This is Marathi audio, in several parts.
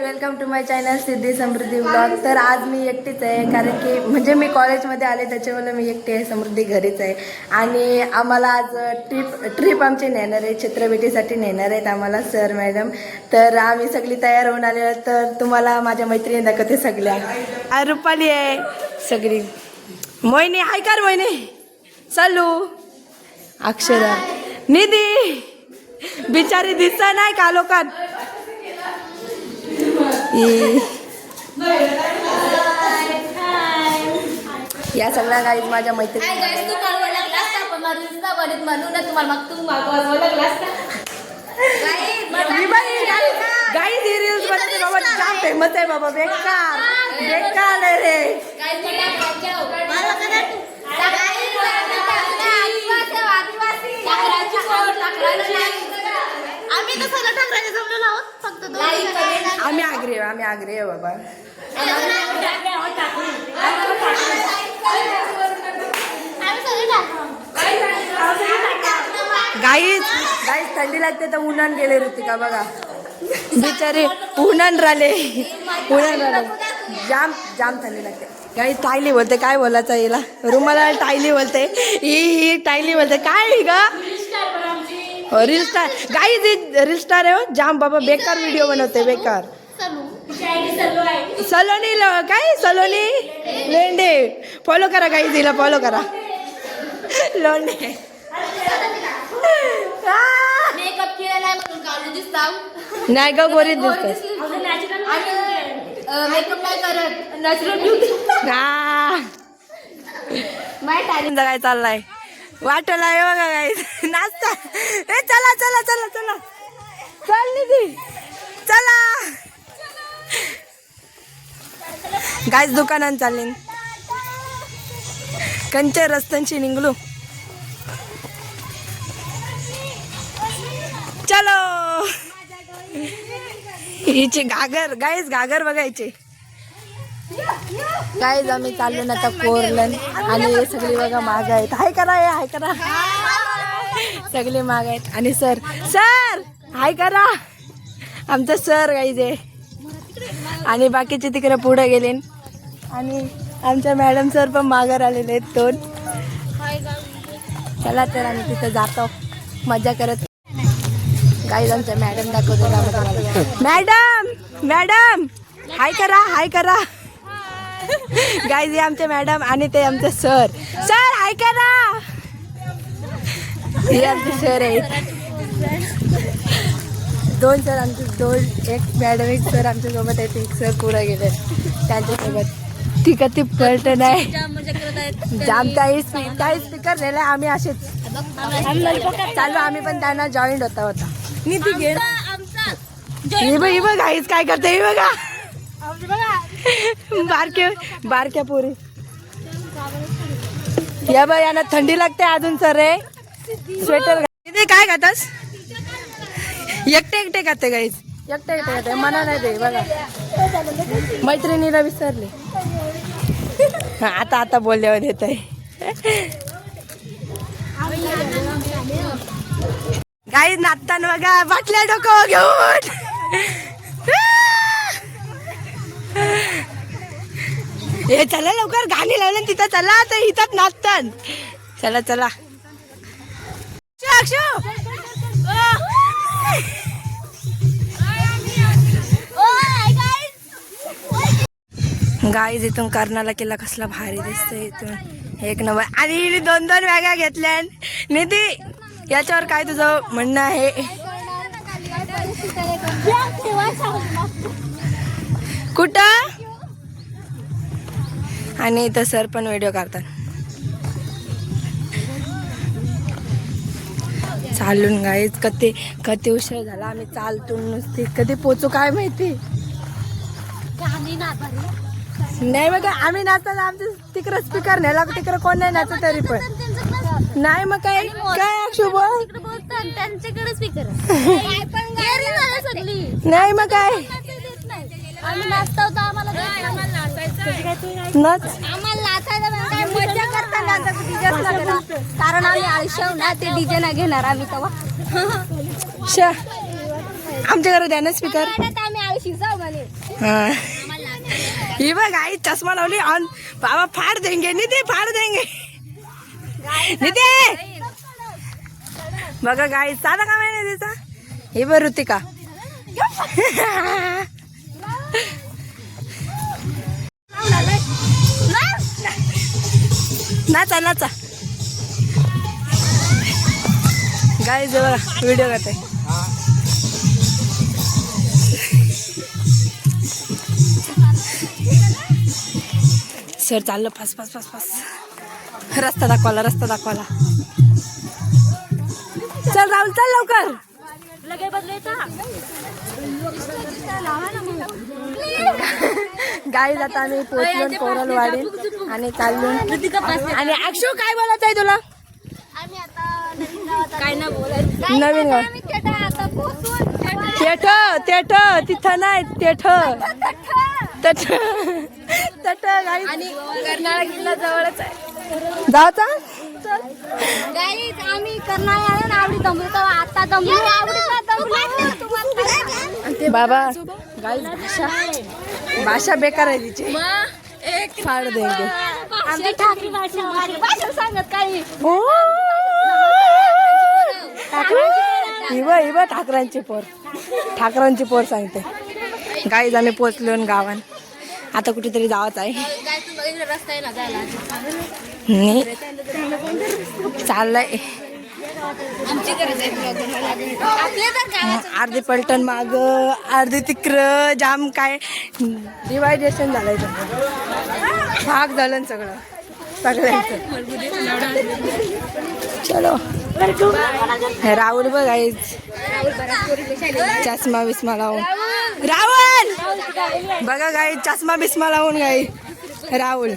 Welcome to my channel Siddhi Samruddhi blog. तर आज मी एकटीच आहे, कारण की म्हणजे मी कॉलेजमध्ये आले त्याच्यामुळे मी एकटी आहे. समृद्धी घरीच आहे आणि आम्हाला आज ट्रिप आमची नेणार आहे, चित्रभेटीसाठी नेणार आहेत आम्हाला सर मॅडम. तर आम्ही सगळी तयार होऊन आले. तर तुम्हाला माझ्या मैत्रिणी दाखवते सगळ्या. रुपाली आहे सगळी, मोहिनी हाय कर, मोहिनी चालू, अक्षरा, निधी बिचारी दिसता नाही का लोकांत. या सगळ्या गाईज माझ्या मैत्रिणी. गाईज ही रील्स बनवते बाबा, जाम फेमस आहे बाबा. बेकार बेकार आहे रे. आम्ही आग्रे बाबा. गाईज थंडी लागते तर उन्हान गेले ऋतिका बघा, बिचारे उन्हान राहिले. जाम थंडी लागते. गाईज टायली बोलते, काय बोलायचं हिला, रुमाला टायली बोलते, ही टायली बोलते. काय ग reel star, guys reel star आहे हो, जाम बाबा. बेकार व्हिडिओ बनवते, बेकार. सलोनी काय सलोनी लेंडे, फॉलो करा गाईज, हिला फॉलो करा. लोंडे मेकअप केला नाही म्हणून काळजी दिसताव नाही ग, गोरीच दिसते. मेकअप नाही करत, नॅचरल ब्युटी. काय चाललाय वाटला आहे बघा गाईज, नाचता. ए चला चला चला चला, चल निधी चला. गाईज दुकानात चालले, कंचे रस्त्यांशी निघलो. चलो हिचे घागर, गाईज घागर बघायचे. गाईज आम्ही चाललो ना आता कोरलन, आणि सगळी बघा माग आहेत. हाय करा, हाय करा, सगळे माग आहेत. आणि सर हाय करा, आमचं सर गाईज आहे. आणि बाकीचे तिकडे पुढे गेले, आणि आमच्या मॅडम सर पण माघार आलेले आहेत दोन. चला तर आम्ही तिथं जातो मजा करत. गाईज आमच्या मॅडम दाखवतो. मॅडम हाय करा, हाय करा. गाईज हे आमचे मॅडम आणि ते आमचे सर हाय करा. हे आमचे सर आहेत, दोन सर आमचे, एक मॅडम एक सर आमच्या सोबत आहेत. एक सर पुढे गेले त्यांच्यासोबत. ती कधी कळत नाही, जाम काही स्पीकर नेला. आम्ही असेच चालू, आम्ही पण त्यांना जॉईंट होता. निधी घे ही बघ गाईज काय करते, ही बघा बारक्या पोरी. या बघ यांना थंडी लागते अजून. सर रे स्वेटर काय खातास, एकटे खाते गाईज, एकटे खाते, मना नाही ते बघा. मैत्रिणीला विसरले. आता बोलल्यावर येत आहे. गाईज नाचताना बघा, बाटल्या डोकं घेऊन. हे चला लवकर, गाणी लावलं तिथं, चला तर इथंच नाचतात. चला चला. गाईज इथून कर्नाला किल्ला कसला भारी दिसतोय इथून, एक नंबर. आणि दोन बॅगा घेतल्या. निधी याच्यावर काय तुझं म्हणणं आहे? कुठं? आणि इथं सर पण व्हिडिओ काढतात. चालून गाईज कधी उशीर झाला. आम्ही चालतून नुसती कधी पोचू काय माहिती. नाही मग आम्ही नाचतात, आमचं तिकडं स्पीकर नेला, तिकडं कोण नाही नाचत तरी पण नाही. मग काय अक्षु बोल, त्यांच्याकडे स्पीकर नाही मग काय आम्ही नाचता होतो, आम्हाला मजा करताना कारण आम्ही आळशा ना, ते डीजे ना घेणार आम्ही तेव्हा. आमच्या घरात द्या ना स्पीकर. आम्ही आळशी जाऊ हा ही बघ आई चष्मा लावली ऑन बाबा फाड़ देंगे निधे फाड़ देंगे निधे बघा गाई साधा काम आहे निधीचा हे बघ ऋतिका नाचा नाचा गाई जवळ व्हिडिओ करते सर चाललं फास फास फास फास रस्ता दाखवाला चल राहुल चल लवकर गाई जाता आम्ही पोचलो कोरलवाडी आणि चाललो आणि अक्षू काय बोलत आहे तुला काय ना बोलायचं नवीन गाव तेठ तिथं नाही तेठ तट गाई आणि कर्नाळा किल्ला जवळच आहे जायचा गाईज आम्ही करणार आहे ना आवडी दमलो तर आता दमलो आवडीला दमलो बाबा गाई भाषा बेकार आहे तिची फाड देंगे आमची ठाकरी भाषा सांगत काही हिव ठाकरांची पोर सांगते गाईज आम्ही पोचलो गावात आता कुठेतरी जावंच आहे चाललंय अर्धी पलटण माग अर्धी तिकडं जाम काय डिवायडेशन झालंय भाग झालं सगळं चलो राहुल बघ चष्मा बिस्मा लावून राहुल बघा गाई चष्मा बिस्मा लावून गाई राहुल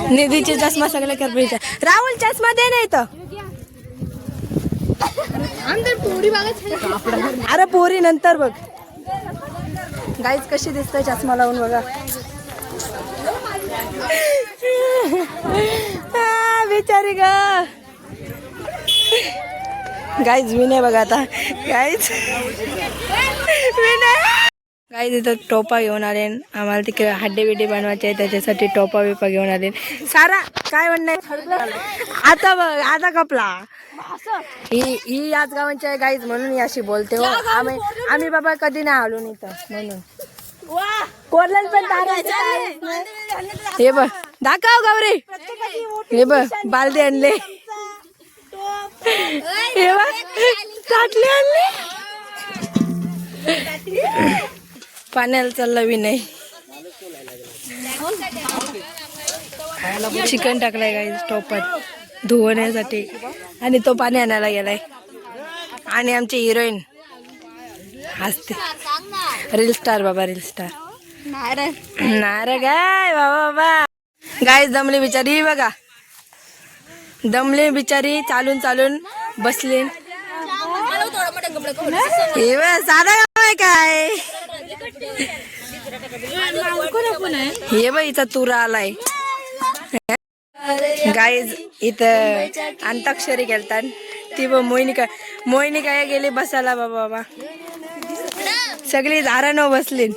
निधीचे चष्मा सगळे करपडीचा राहुल चष्मा दे नाही तर अरे पोरी नंतर बघ गाईच कशी दिसतंय चष्मा लावून बघा बिचारी ग गाईज विनय बघा आता गाईज गाईज इथं टोपा घेऊन आले आम्हाला तिकडे हड्डे बिड्डे बनवायचे त्याच्यासाठी टोपा बिपा घेऊन आले सारा काय म्हणणं आता बघ आता कपला ही याच गावांची आहे गाईज म्हणून ही अशी बोलते हो आम्ही बाबा कधी नाही आलो नाही तर म्हणून कोरलन पण हे बघ दाखव गौरी हे बघ बालदी आणले हे बघ ताटली आणले पाण्याला चाललं विनय चिकन टाकलाय गाईज टोपात धुवण्यासाठी आणि तो पाणी आणायला गेलाय आणि आमची हिरोईन हसते रील स्टार बाबा रील स्टार नार गाय बाबा बाबा गाय दमली बिचारी बघा दमली बिचारी चालून चालून बसली हे साधा गाव आहे काय हे बघ इथं तुरा आलाय गाईज इथं अंताक्षरी खेळतात ती ब मोहिनी काय गेली बसायला बाबा बाबा सगळी झाडानं बसली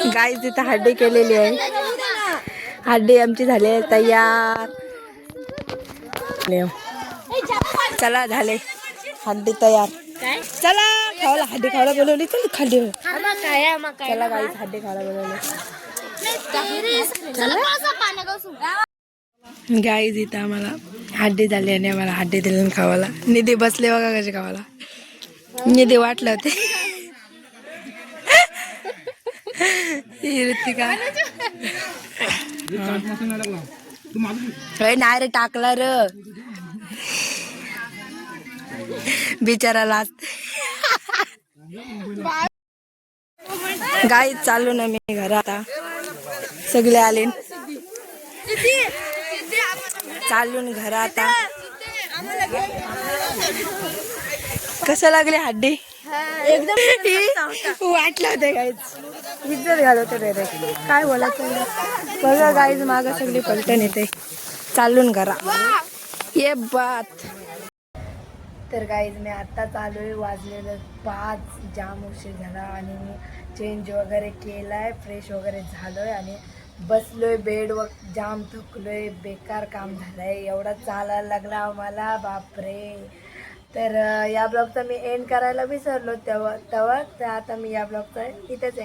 गाईज तिथं हड्डी केलेली आहे हड्डी आमची झाली आहे तयार चला झाले हड्डी तयार चला खायला हड्डी खायला बोलवली चल खाल्ली चला गाईज हड्डी खायला बोलवली गाईज इथं आम्हाला हड्डी झाली आणि आम्हाला हड्डी दिली खावायला निधी बसले बघा कसे खावायला निधी वाटलं होते ऋतिका नाही रे टाकला र बिचाराला गाई चालू ना मी घरात सगळे आले चालून घरात कसं लागले हड्डी वाटलं होते गाईज इज्जत घालवते रे काय बोलायचं नाही. बघा गाईज मागं सगळी पलटण येते चालून करा ये बात. तर गाईज मी आत्ताच आलो आहे, वाजलेलं 5, जाम उशीर झाला आणि मी चेंज वगैरे केला आहे, फ्रेश वगैरे झालो आहे आणि बसलो आहे बेडवर. जाम थकलो आहे, बेकार काम झालं आहे, एवढा चालायला लागला आम्हाला बापरे. तर या ब्लॉगचा मी एंड करायला विसरलो तेव्हा तर आता मी या ब्लॉगचा इथेच